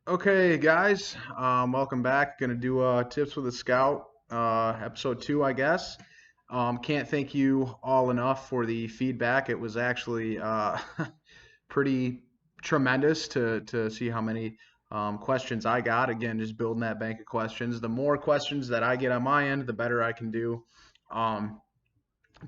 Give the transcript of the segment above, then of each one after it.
Okay, guys, welcome back. Gonna do tips with a scout, episode 2, I guess. Can't thank you all enough for the feedback. It was actually pretty tremendous to see how many questions I got. Again, just building that bank of questions. The more questions that I get on my end, the better I can do. Um,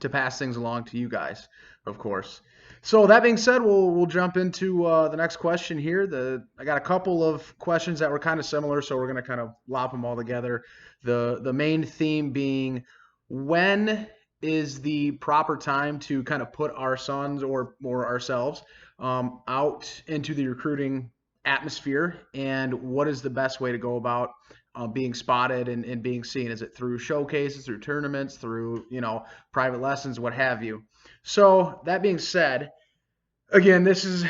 to pass things along to you guys, of course. So that being said, we'll jump into the next question here. I got a couple of questions that were kind of similar, so we're gonna kind of lop them all together. The main theme being, when is the proper time to kind of put our sons or ourselves out into the recruiting atmosphere, and what is the best way to go about being spotted and being seen? Is it through showcases, through tournaments, through private lessons, what have you? So that being said, again, this is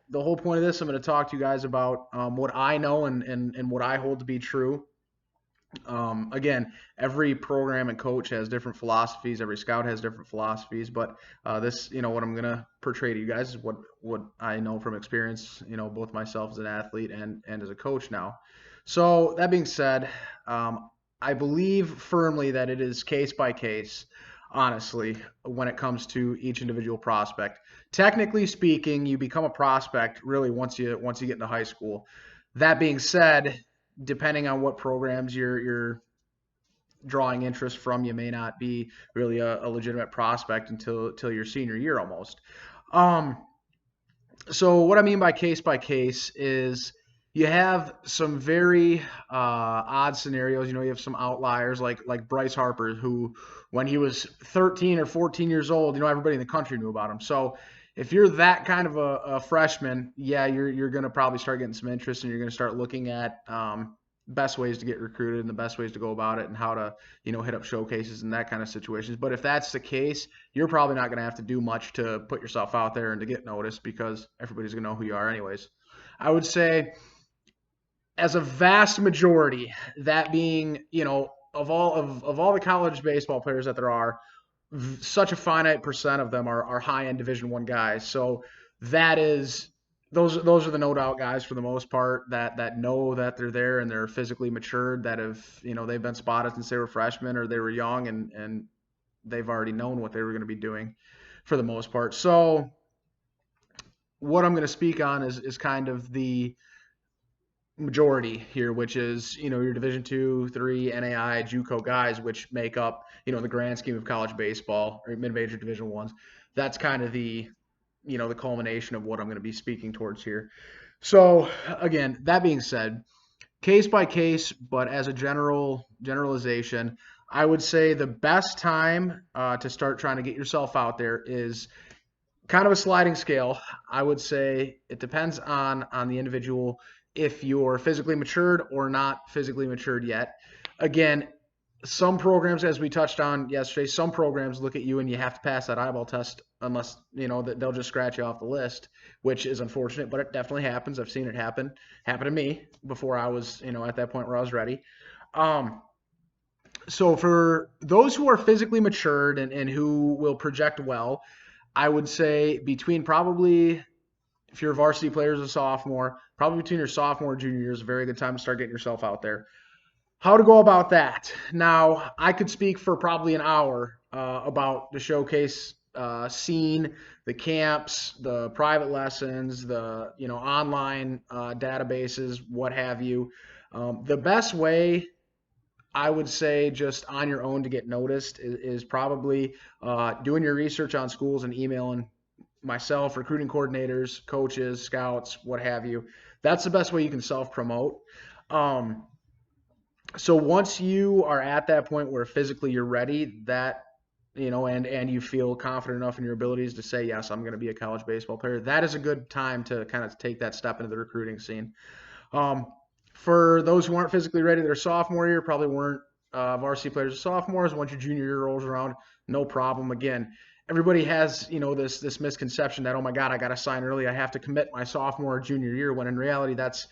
the whole point of this. I'm going to talk to you guys about what I know and what I hold to be true. Again, every program and coach has different philosophies. Every scout has different philosophies. But this, what I'm going to portray to you guys is what I know from experience. Both myself as an athlete and as a coach now. So that being said, I believe firmly that it is case by case. Honestly, when it comes to each individual prospect, technically speaking, you become a prospect really once you get into high school. That being said, depending on what programs you're drawing interest from, you may not be really a legitimate prospect until your senior year almost. Um, so what I mean by case is you have some very odd scenarios. You have some outliers like Bryce Harper, who when he was 13 or 14 years old, everybody in the country knew about him. So if you're that kind of a freshman, yeah, you're going to probably start getting some interest, and you're going to start looking at best ways to get recruited and the best ways to go about it, and how to hit up showcases and that kind of situations. But if that's the case, you're probably not going to have to do much to put yourself out there and to get noticed, because everybody's going to know who you are anyways. I would say, as a vast majority, that being, of all the college baseball players that there are, such a finite percent of them are high end Division 1 guys. So that is those are the no doubt guys for the most part that know that they're there and they're physically matured, that have they've been spotted since they were freshmen or they were young, and they've already known what they were going to be doing for the most part. So what I'm going to speak on is kind of the majority here, which is your Division 2, 3, NAI, JUCO guys, which make up the grand scheme of college baseball or mid-major Division 1s. That's kind of the culmination of what I'm going to be speaking towards here. So again, that being said, case by case, but as a generalization, I would say the best time to start trying to get yourself out there is kind of a sliding scale. I would say it depends on the individual, if you're physically matured or not physically matured yet. Again, some programs, as we touched on yesterday, some programs look at you and you have to pass that eyeball test, unless that they'll just scratch you off the list, which is unfortunate, but it definitely happens. I've seen it happen to me before I was at that point where I was ready. So for those who are physically matured and who will project well, I would say between probably, if you're a varsity player as a sophomore, probably between your sophomore and junior year is a very good time to start getting yourself out there. How to go about that? Now, I could speak for probably an hour about the showcase scene, the camps, the private lessons, the online databases, what have you. The best way, I would say, just on your own to get noticed is probably doing your research on schools and emailing myself, recruiting coordinators, coaches, scouts, what have you. That's the best way you can self promote. Um, so once you are at that point where physically you're ready, and you feel confident enough in your abilities to say, yes, I'm going to be a college baseball player, that is a good time to kind of take that step into the recruiting scene. Um, for those who aren't physically ready their sophomore year, probably weren't varsity players or sophomores. Once your junior year rolls around, no problem. Again, everybody has this misconception that, oh my God, I got to sign early, I have to commit my sophomore or junior year, when in reality that's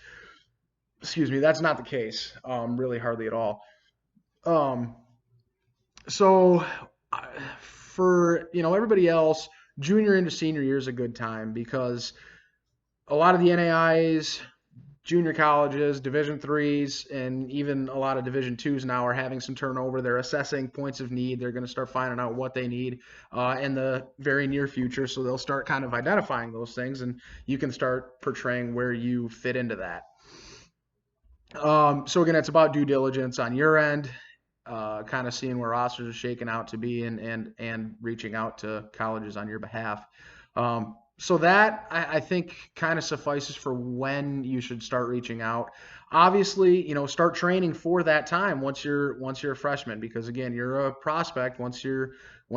not the case, really hardly at all. Um, so for everybody else, junior into senior year is a good time, because a lot of the NAIs junior colleges, Division threes, and even a lot of Division twos now are having some turnover. They're assessing points of need. They're going to start finding out what they need in the very near future. So they'll start kind of identifying those things, and you can start portraying where you fit into that. So again, it's about due diligence on your end, kind of seeing where rosters are shaking out to be, and reaching out to colleges on your behalf. So that I think kind of suffices for when you should start reaching out. Obviously, start training for that time once you're a freshman, because again, you're a prospect once you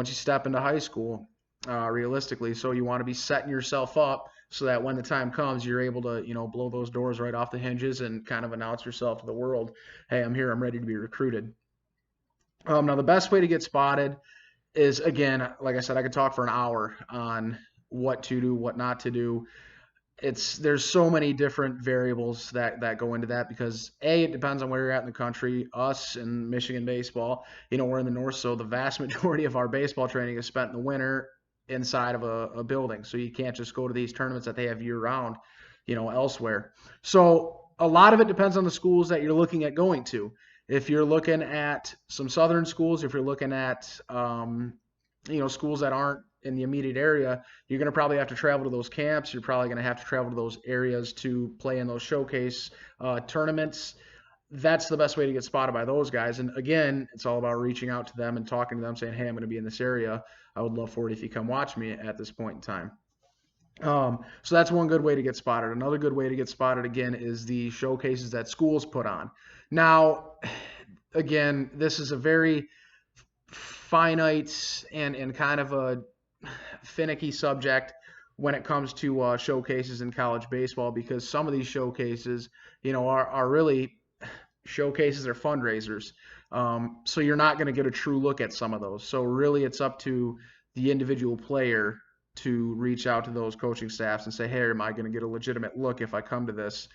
step into high school, realistically. So you want to be setting yourself up so that when the time comes, you're able to, blow those doors right off the hinges and kind of announce yourself to the world, hey, I'm here, I'm ready to be recruited. Now, the best way to get spotted is, again, like I said, I could talk for an hour on what to do, what not to do. There's so many different variables that go into that, because it depends on where you're at in the country. Us in Michigan baseball, we're in the north, so the vast majority of our baseball training is spent in the winter inside of a building. So you can't just go to these tournaments that they have year round, elsewhere. So a lot of it depends on the schools that you're looking at going to. If you're looking at some southern schools, if you're looking at schools that aren't in the immediate area, you're going to probably have to travel to those camps. You're probably going to have to travel to those areas to play in those showcase tournaments. That's the best way to get spotted by those guys. And again, it's all about reaching out to them and talking to them, saying, hey, I'm going to be in this area. I would love for it if you come watch me at this point in time. So that's one good way to get spotted. Another good way to get spotted, again, is the showcases that schools put on. Now, again, this is a very finite and kind of a finicky subject when it comes to showcases in college baseball, because some of these showcases, are really showcases or fundraisers. So you're not going to get a true look at some of those. So really, it's up to the individual player to reach out to those coaching staffs and say, hey, am I going to get a legitimate look if I come to this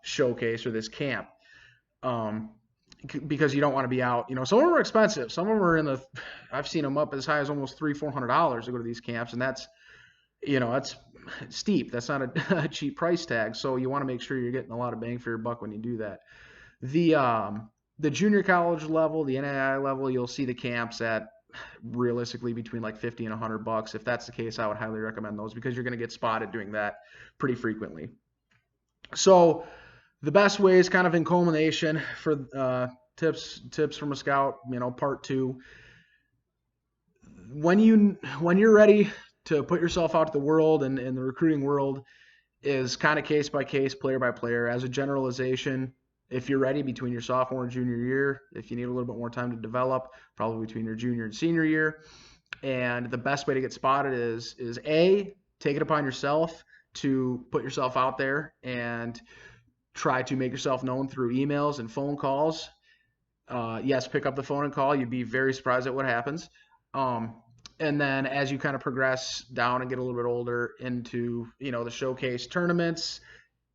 showcase or this camp? Because you don't want to be out. Some of them are expensive. Some of them are I've seen them up as high as almost $300-$400 to go to these camps, and that's steep. That's not a cheap price tag. So you want to make sure you're getting a lot of bang for your buck when you do that. The junior college level, the NAIA level, you'll see the camps at realistically between like $50 and $100. If that's the case, I would highly recommend those, because you're going to get spotted doing that pretty frequently. So the best way is kind of in culmination for tips from a scout, part 2. When you're ready to put yourself out to the world, and the recruiting world is kind of case by case, player by player. As a generalization, if you're ready between your sophomore and junior year, if you need a little bit more time to develop, probably between your junior and senior year. And the best way to get spotted is A, take it upon yourself to put yourself out there and try to make yourself known through emails and phone calls. Yes, pick up the phone and call. You'd be very surprised at what happens. And then as you kind of progress down and get a little bit older into, the showcase tournaments,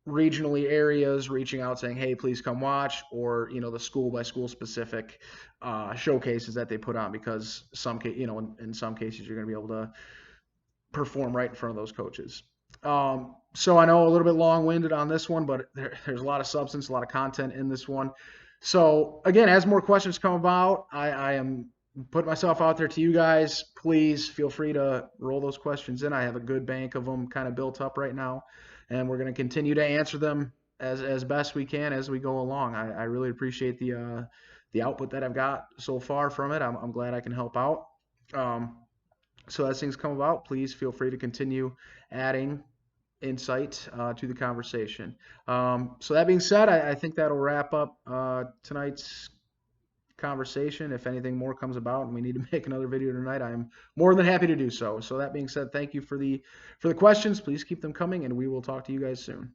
regionally areas, reaching out saying, hey, please come watch, or, the school by school specific showcases that they put on, because in some cases you're going to be able to perform right in front of those coaches. So I know a little bit long-winded on this one, but there's a lot of substance, a lot of content in this one. So again, as more questions come about, I am putting myself out there to you guys. Please feel free to roll those questions in. I have a good bank of them kind of built up right now, and we're going to continue to answer them as best we can as we go along. I really appreciate the output that I've got so far from it. I'm glad I can help out. So as things come about, please feel free to continue adding insight to the conversation. So that being said, I think that'll wrap up tonight's conversation. If anything more comes about and we need to make another video tonight, I'm more than happy to do so. So that being said, thank you for the questions. Please keep them coming, and we will talk to you guys soon.